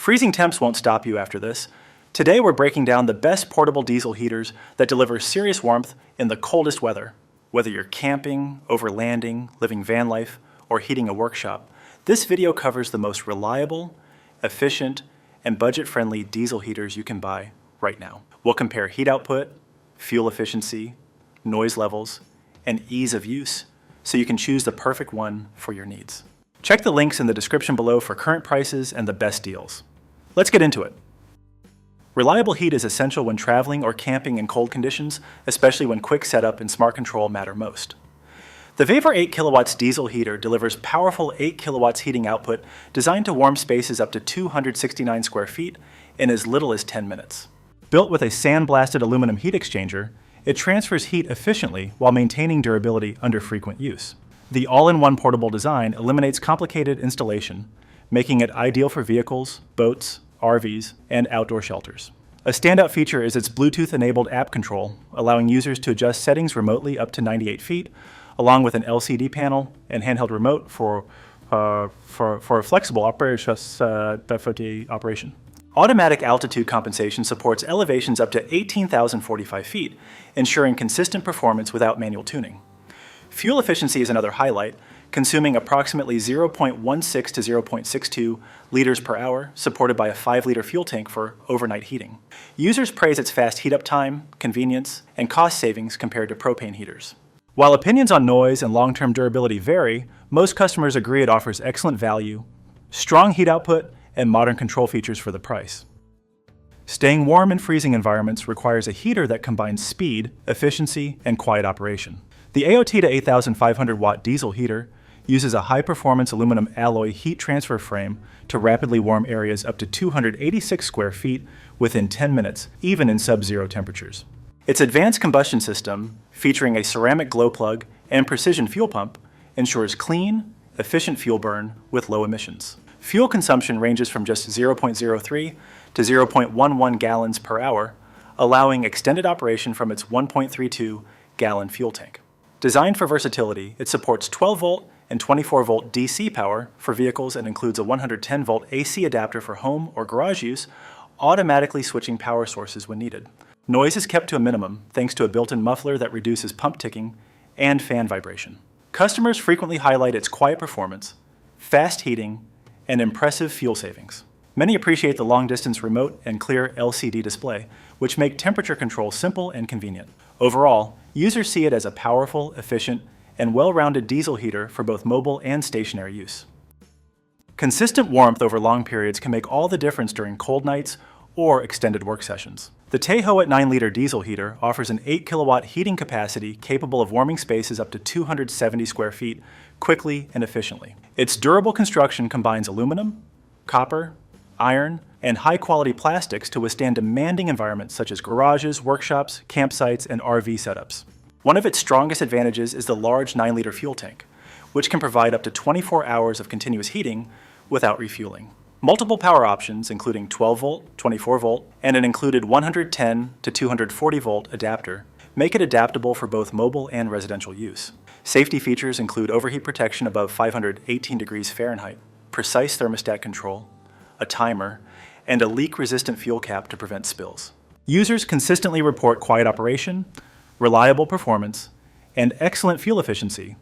Freezing temps won't stop you after this. Today we're breaking down the best portable diesel heaters that deliver serious warmth in the coldest weather. Whether you're camping, overlanding, living van life, or heating a workshop, this video covers the most reliable, efficient, and budget-friendly diesel heaters you can buy right now. We'll compare heat output, fuel efficiency, noise levels, and ease of use so you can choose the perfect one for your needs. Check the links in the description below for current prices and the best deals. Let's get into it. Reliable heat is essential when traveling or camping in cold conditions, especially when quick setup and smart control matter most. The Vevor 8 kilowatts diesel heater delivers powerful 8 kilowatts heating output designed to warm spaces up to 269 square feet in as little as 10 minutes. Built with a sandblasted aluminum heat exchanger, it transfers heat efficiently while maintaining durability under frequent use. The all-in-one portable design eliminates complicated installation, making it ideal for vehicles, boats, RVs, and outdoor shelters. A standout feature is its Bluetooth-enabled app control, allowing users to adjust settings remotely up to 98 feet, along with an LCD panel and handheld remote for a flexible operation. Automatic altitude compensation supports elevations up to 18,045 feet, ensuring consistent performance without manual tuning. Fuel efficiency is another highlight, consuming approximately 0.16 to 0.62 liters per hour, supported by a 5-liter fuel tank for overnight heating. Users praise its fast heat-up time, convenience, and cost savings compared to propane heaters. While opinions on noise and long-term durability vary, most customers agree it offers excellent value, strong heat output, and modern control features for the price. Staying warm in freezing environments requires a heater that combines speed, efficiency, and quiet operation. The Aoteda 8500 watt diesel heater uses a high-performance aluminum alloy heat transfer frame to rapidly warm areas up to 286 square feet within 10 minutes, even in sub-zero temperatures. Its advanced combustion system, featuring a ceramic glow plug and precision fuel pump, ensures clean, efficient fuel burn with low emissions. Fuel consumption ranges from just 0.03 to 0.11 gallons per hour, allowing extended operation from its 1.32-gallon fuel tank. Designed for versatility, it supports 12-volt and 24-volt DC power for vehicles and includes a 110-volt AC adapter for home or garage use, automatically switching power sources when needed. Noise is kept to a minimum thanks to a built-in muffler that reduces pump ticking and fan vibration. Customers frequently highlight its quiet performance, fast heating, and impressive fuel savings. Many appreciate the long-distance remote and clear LCD display, which make temperature control simple and convenient. Overall, users see it as a powerful, efficient, and well-rounded diesel heater for both mobile and stationary use. Consistent warmth over long periods can make all the difference during cold nights or extended work sessions. The Tayhoet 9-liter diesel heater offers an 8 kilowatt heating capacity capable of warming spaces up to 270 square feet quickly and efficiently. Its durable construction combines aluminum, copper, iron, and high-quality plastics to withstand demanding environments such as garages, workshops, campsites, and RV setups. One of its strongest advantages is the large 9-liter fuel tank, which can provide up to 24 hours of continuous heating without refueling. Multiple power options, including 12-volt, 24-volt, and an included 110 to 240-volt adapter, make it adaptable for both mobile and residential use. Safety features include overheat protection above 518 degrees Fahrenheit, precise thermostat control, a timer, and a leak-resistant fuel cap to prevent spills. Users consistently report quiet operation, reliable performance, and excellent fuel efficiency,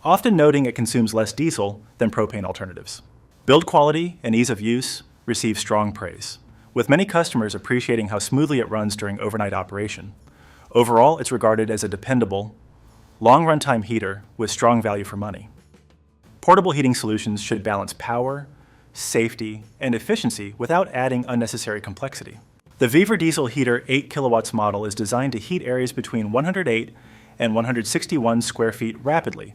often noting it consumes less diesel than propane alternatives. Build quality and ease of use receive strong praise, with many customers appreciating how smoothly it runs during overnight operation. Overall, it's regarded as a dependable, long runtime heater with strong value for money. Portable heating solutions should balance power, safety, and efficiency without adding unnecessary complexity. The Vevor diesel heater 8 kilowatts model is designed to heat areas between 108 and 161 square feet rapidly,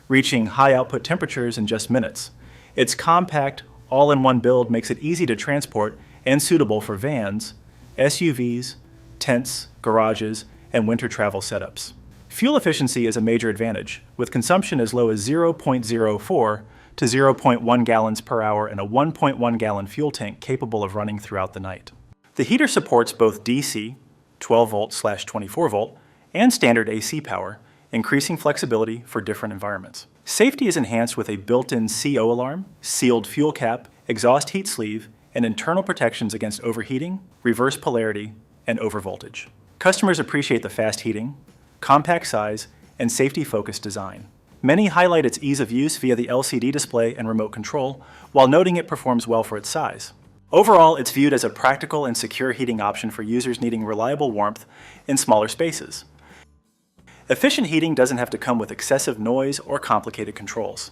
reaching high output temperatures in just minutes. Its compact, all-in-one build makes it easy to transport and suitable for vans, SUVs, tents, garages, and winter travel setups. Fuel efficiency is a major advantage, with consumption as low as 0.04 to 0.1 gallons per hour and a 1.1 gallon fuel tank capable of running throughout the night. The heater supports both DC, 12-volt/24-volt, and standard AC power, increasing flexibility for different environments. Safety is enhanced with a built-in CO alarm, sealed fuel cap, exhaust heat sleeve, and internal protections against overheating, reverse polarity, and overvoltage. Customers appreciate the fast heating, compact size, and safety-focused design. Many highlight its ease of use via the LCD display and remote control, while noting it performs well for its size. Overall, it's viewed as a practical and secure heating option for users needing reliable warmth in smaller spaces. Efficient heating doesn't have to come with excessive noise or complicated controls.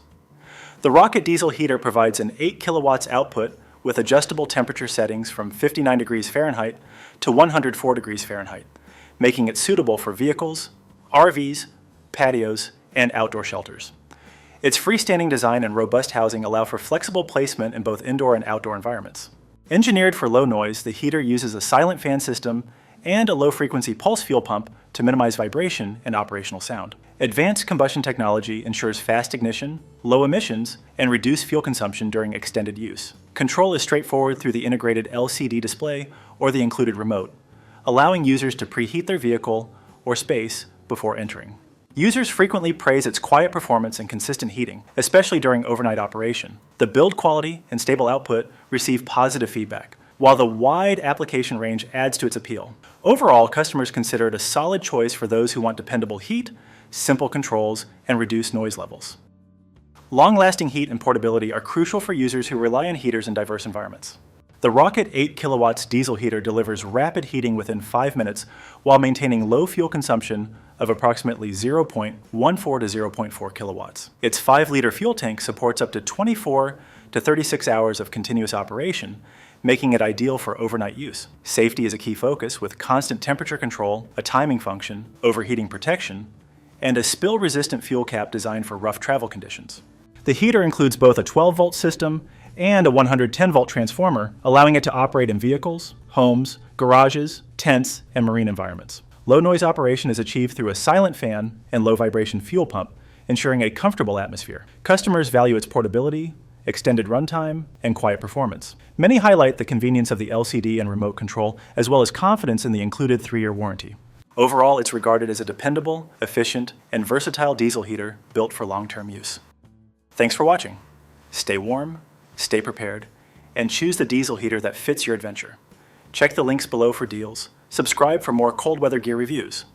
The Rokkit diesel heater provides an 8 kilowatts output with adjustable temperature settings from 59 degrees Fahrenheit to 104 degrees Fahrenheit, making it suitable for vehicles, RVs, patios, and outdoor shelters. Its freestanding design and robust housing allow for flexible placement in both indoor and outdoor environments. Engineered for low noise, the heater uses a silent fan system and a low-frequency pulse fuel pump to minimize vibration and operational sound. Advanced combustion technology ensures fast ignition, low emissions, and reduced fuel consumption during extended use. Control is straightforward through the integrated LCD display or the included remote, allowing users to preheat their vehicle or space before entering. Users frequently praise its quiet performance and consistent heating, especially during overnight operation. The build quality and stable output receive positive feedback, while the wide application range adds to its appeal. Overall, customers consider it a solid choice for those who want dependable heat, simple controls, and reduced noise levels. Long-lasting heat and portability are crucial for users who rely on heaters in diverse environments. The Rokkit 8 kilowatts diesel heater delivers rapid heating within 5 minutes while maintaining low fuel consumption of approximately 0.14 to 0.4 kilowatts. Its 5-liter fuel tank supports up to 24 to 36 hours of continuous operation, making it ideal for overnight use. Safety is a key focus with constant temperature control, a timing function, overheating protection, and a spill-resistant fuel cap designed for rough travel conditions. The heater includes both a 12-volt system and a 110-volt transformer, allowing it to operate in vehicles, homes, garages, tents, and marine environments. Low-noise operation is achieved through a silent fan and low-vibration fuel pump, ensuring a comfortable atmosphere. Customers value its portability, extended runtime, and quiet performance. Many highlight the convenience of the LCD and remote control, as well as confidence in the included 3-year warranty. Overall, it's regarded as a dependable, efficient, and versatile diesel heater built for long-term use. Thanks for watching. Stay warm, stay prepared, and choose the diesel heater that fits your adventure. Check the links below for deals. Subscribe for more cold weather gear reviews.